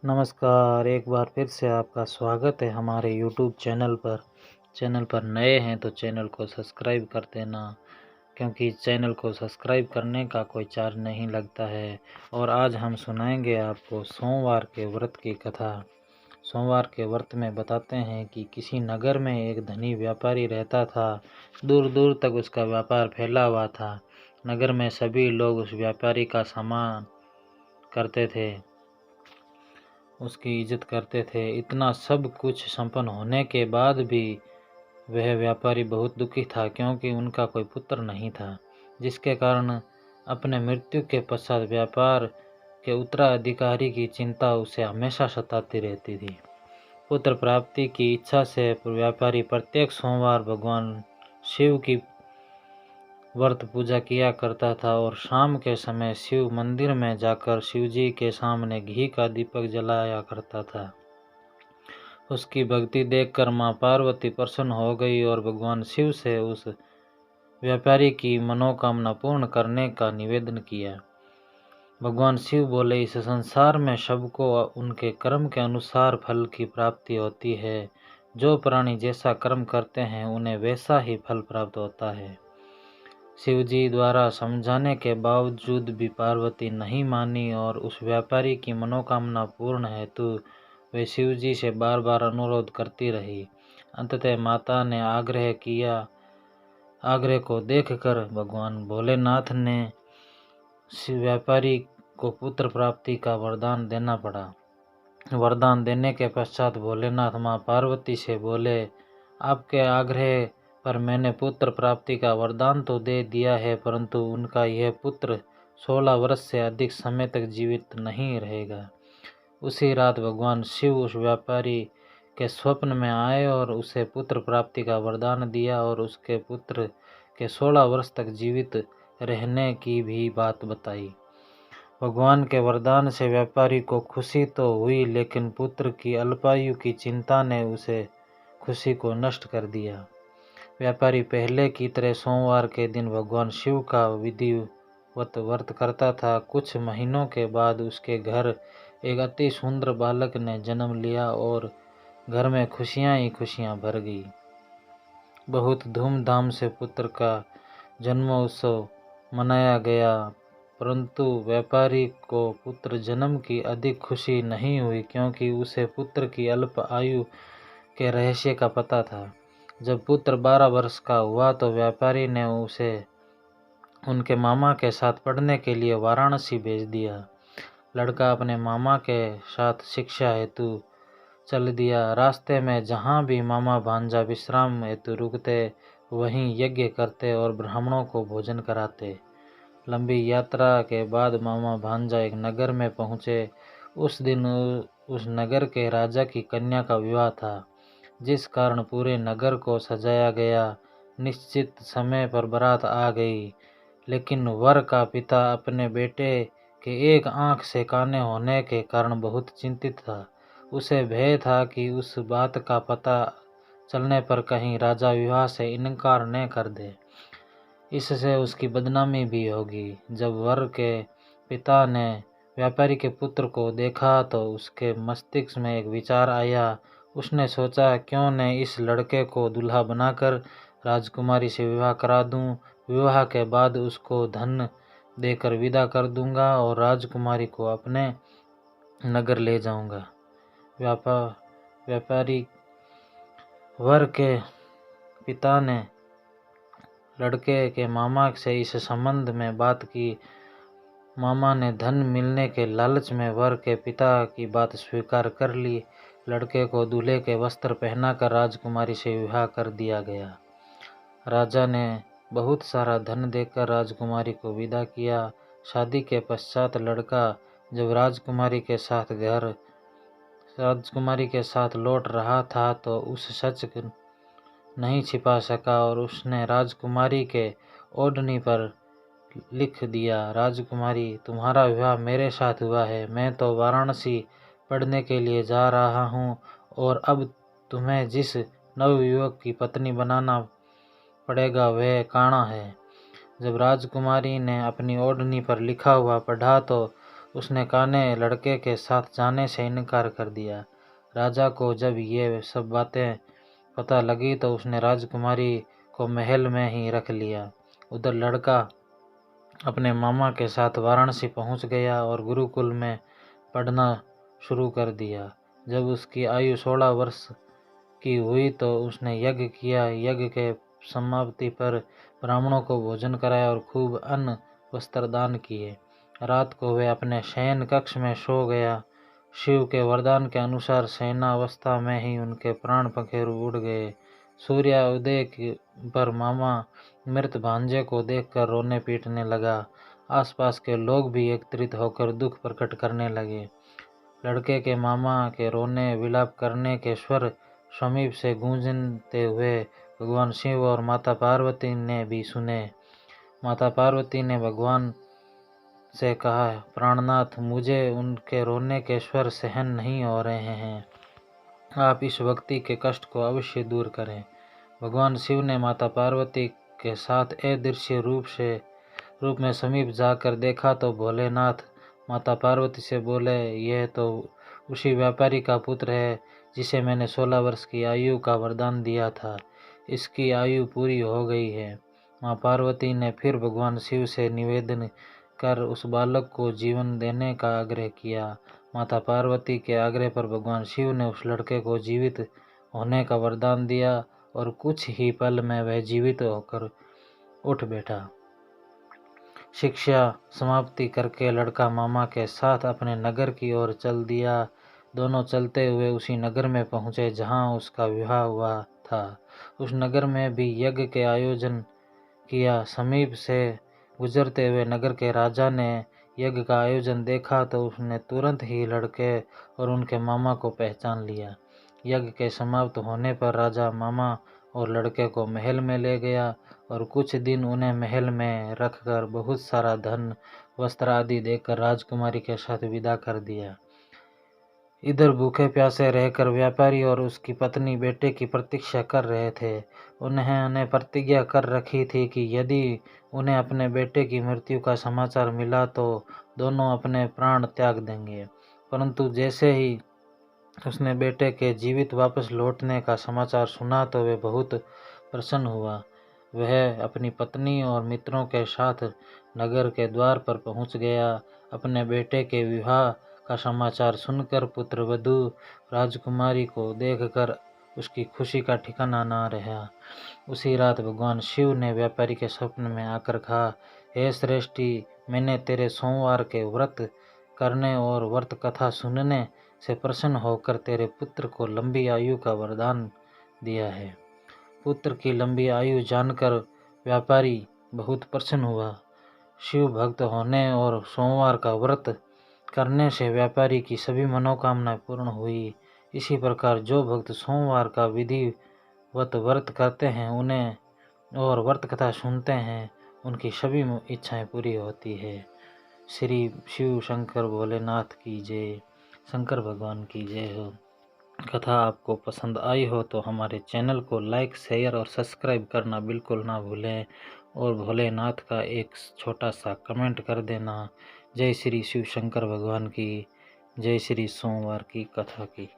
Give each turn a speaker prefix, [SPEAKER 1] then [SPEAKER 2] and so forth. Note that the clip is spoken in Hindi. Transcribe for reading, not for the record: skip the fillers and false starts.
[SPEAKER 1] नमस्कार, एक बार फिर से आपका स्वागत है हमारे यूट्यूब चैनल पर नए हैं तो चैनल को सब्सक्राइब कर देना, क्योंकि चैनल को सब्सक्राइब करने का कोई चार्ज नहीं लगता है। और आज हम सुनाएंगे आपको सोमवार के व्रत की कथा। सोमवार के व्रत में बताते हैं कि किसी नगर में एक धनी व्यापारी रहता था। दूर दूर तक उसका व्यापार फैला हुआ था। नगर में सभी लोग उस व्यापारी का सम्मान करते थे, उसकी इज्जत करते थे। इतना सब कुछ संपन्न होने के बाद भी वह व्यापारी बहुत दुखी था, क्योंकि उनका कोई पुत्र नहीं था, जिसके कारण अपने मृत्यु के पश्चात व्यापार के उत्तराधिकारी की चिंता उसे हमेशा सताती रहती थी। पुत्र प्राप्ति की इच्छा से व्यापारी प्रत्येक सोमवार भगवान शिव की व्रत पूजा किया करता था और शाम के समय शिव मंदिर में जाकर शिव जी के सामने घी का दीपक जलाया करता था। उसकी भक्ति देखकर मां पार्वती प्रसन्न हो गई और भगवान शिव से उस व्यापारी की मनोकामना पूर्ण करने का निवेदन किया। भगवान शिव बोले, इस संसार में सबको उनके कर्म के अनुसार फल की प्राप्ति होती है। जो प्राणी जैसा कर्म करते हैं उन्हें वैसा ही फल प्राप्त होता है। शिवजी द्वारा समझाने के बावजूद भी पार्वती नहीं मानी और उस व्यापारी की मनोकामना पूर्ण हेतु वे शिवजी से बार बार अनुरोध करती रही। अंततः माता ने आग्रह किया। आग्रह को देखकर भगवान भोलेनाथ ने शिव व्यापारी को पुत्र प्राप्ति का वरदान देना पड़ा। वरदान देने के पश्चात भोलेनाथ माँ पार्वती से बोले, आपके आग्रह पर मैंने पुत्र प्राप्ति का वरदान तो दे दिया है, परंतु उनका यह पुत्र 16 वर्ष से अधिक समय तक जीवित नहीं रहेगा। उसी रात भगवान शिव उस व्यापारी के स्वप्न में आए और उसे पुत्र प्राप्ति का वरदान दिया और उसके पुत्र के 16 वर्ष तक जीवित रहने की भी बात बताई। भगवान के वरदान से व्यापारी को खुशी तो हुई, लेकिन पुत्र की अल्पायु की चिंता ने उसे खुशी को नष्ट कर दिया। व्यापारी पहले की तरह सोमवार के दिन भगवान शिव का विधिवत व्रत करता था। कुछ महीनों के बाद उसके घर एक अति सुंदर बालक ने जन्म लिया और घर में खुशियां ही खुशियां भर गई। बहुत धूमधाम से पुत्र का जन्मोत्सव मनाया गया, परंतु व्यापारी को पुत्र जन्म की अधिक खुशी नहीं हुई, क्योंकि उसे पुत्र की अल्प आयु के रहस्य का पता था। जब पुत्र 12 वर्ष का हुआ तो व्यापारी ने उसे उनके मामा के साथ पढ़ने के लिए वाराणसी भेज दिया। लड़का अपने मामा के साथ शिक्षा हेतु चल दिया। रास्ते में जहाँ भी मामा भांजा विश्राम हेतु रुकते, वहीं यज्ञ करते और ब्राह्मणों को भोजन कराते। लंबी यात्रा के बाद मामा भांजा एक नगर में पहुँचे। उस दिन उस नगर के राजा की कन्या का विवाह था, जिस कारण पूरे नगर को सजाया गया। निश्चित समय पर बारात आ गई, लेकिन वर का पिता अपने बेटे के एक आंख से काने होने के कारण बहुत चिंतित था। उसे भय था कि उस बात का पता चलने पर कहीं राजा विवाह से इनकार न कर दे, इससे उसकी बदनामी भी होगी। जब वर के पिता ने व्यापारी के पुत्र को देखा तो उसके मस्तिष्क में एक विचार आया। उसने सोचा, क्यों न इस लड़के को दूल्हा बनाकर राजकुमारी से विवाह करा दूं। विवाह के बाद उसको धन देकर विदा कर दूंगा और राजकुमारी को अपने नगर ले जाऊंगा। व्यापारी वर के पिता ने लड़के के मामा से इस संबंध में बात की। मामा ने धन मिलने के लालच में वर के पिता की बात स्वीकार कर ली। लड़के को दूल्हे के वस्त्र पहनाकर राजकुमारी से विवाह कर दिया गया। राजा ने बहुत सारा धन देकर राजकुमारी को विदा किया। शादी के पश्चात लड़का जब राजकुमारी के साथ लौट रहा था तो उस सच नहीं छिपा सका और उसने राजकुमारी के ओढ़नी पर लिख दिया, राजकुमारी, तुम्हारा विवाह मेरे साथ हुआ है। मैं तो वाराणसी पढ़ने के लिए जा रहा हूँ और अब तुम्हें जिस नवयुवक की पत्नी बनाना पड़ेगा वह काणा है। जब राजकुमारी ने अपनी ओढ़नी पर लिखा हुआ पढ़ा तो उसने काने लड़के के साथ जाने से इनकार कर दिया। राजा को जब ये सब बातें पता लगी तो उसने राजकुमारी को महल में ही रख लिया। उधर लड़का अपने मामा के साथ वाराणसी पहुंच गया और गुरुकुल में पढ़ना शुरू कर दिया। जब उसकी आयु 16 वर्ष की हुई तो उसने यज्ञ किया। यज्ञ के समाप्ति पर ब्राह्मणों को भोजन कराया और खूब अन्न वस्त्र दान किए। रात को वह अपने शयन कक्ष में सो गया। शिव के वरदान के अनुसार शयनावस्था में ही उनके प्राण पखेरु उड़ गए। सूर्योदय पर मामा मृत भांजे को देखकर रोने पीटने लगा। आसपास के लोग भी एकत्रित होकर दुख प्रकट करने लगे। लड़के के मामा के रोने विलाप करने के स्वर समीप से गूंजते हुए भगवान शिव और माता पार्वती ने भी सुने। माता पार्वती ने भगवान से कहा, प्राणनाथ, मुझे उनके रोने के स्वर सहन नहीं हो रहे हैं, आप इस व्यक्ति के कष्ट को अवश्य दूर करें। भगवान शिव ने माता पार्वती के साथ अदृश्य रूप में समीप जाकर देखा तो भोलेनाथ माता पार्वती से बोले, यह तो उसी व्यापारी का पुत्र है जिसे मैंने 16 वर्ष की आयु का वरदान दिया था। इसकी आयु पूरी हो गई है। माँ पार्वती ने फिर भगवान शिव से निवेदन कर उस बालक को जीवन देने का आग्रह किया। माता पार्वती के आग्रह पर भगवान शिव ने उस लड़के को जीवित होने का वरदान दिया और कुछ ही पल में वह जीवित होकर उठ बैठा। शिक्षा समाप्ति करके लड़का मामा के साथ अपने नगर की ओर चल दिया। दोनों चलते हुए उसी नगर में पहुंचे जहां उसका विवाह हुआ था। उस नगर में भी यज्ञ के आयोजन किया। समीप से गुजरते हुए नगर के राजा ने यज्ञ का आयोजन देखा तो उसने तुरंत ही लड़के और उनके मामा को पहचान लिया। यज्ञ के समाप्त होने पर राजा मामा और लड़के को महल में ले गया और कुछ दिन उन्हें महल में रखकर बहुत सारा धन वस्त्र आदि देकर राजकुमारी के साथ विदा कर दिया। इधर भूखे प्यासे रहकर व्यापारी और उसकी पत्नी बेटे की प्रतीक्षा कर रहे थे। उन्हें प्रतिज्ञा कर रखी थी कि यदि उन्हें अपने बेटे की मृत्यु का समाचार मिला तो दोनों अपने प्राण त्याग देंगे। परंतु जैसे ही उसने बेटे के जीवित वापस लौटने का समाचार सुना तो वह बहुत प्रसन्न हुआ। वह अपनी पत्नी और मित्रों के साथ नगर के द्वार पर पहुंच गया। अपने बेटे के विवाह का समाचार सुनकर पुत्रवधू राजकुमारी को देखकर उसकी खुशी का ठिकाना न रहा। उसी रात भगवान शिव ने व्यापारी के स्वप्न में आकर कहा, हे श्रेष्ठी, मैंने तेरे सोमवार के व्रत करने और व्रत कथा सुनने से प्रसन्न होकर तेरे पुत्र को लंबी आयु का वरदान दिया है। पुत्र की लंबी आयु जानकर व्यापारी बहुत प्रसन्न हुआ। शिव भक्त होने और सोमवार का व्रत करने से व्यापारी की सभी मनोकामनाएं पूर्ण हुई। इसी प्रकार जो भक्त सोमवार का विधिवत व्रत करते हैं उन्हें और व्रत कथा सुनते हैं, उनकी सभी इच्छाएं पूरी होती है। श्री शिव शंकर भोलेनाथ की जय, शंकर भगवान की जय हो। कथा आपको पसंद आई हो तो हमारे चैनल को लाइक, शेयर और सब्सक्राइब करना बिल्कुल ना भूलें और भोलेनाथ का एक छोटा सा कमेंट कर देना। जय श्री शिव शंकर भगवान की, जय श्री सोमवार की कथा की।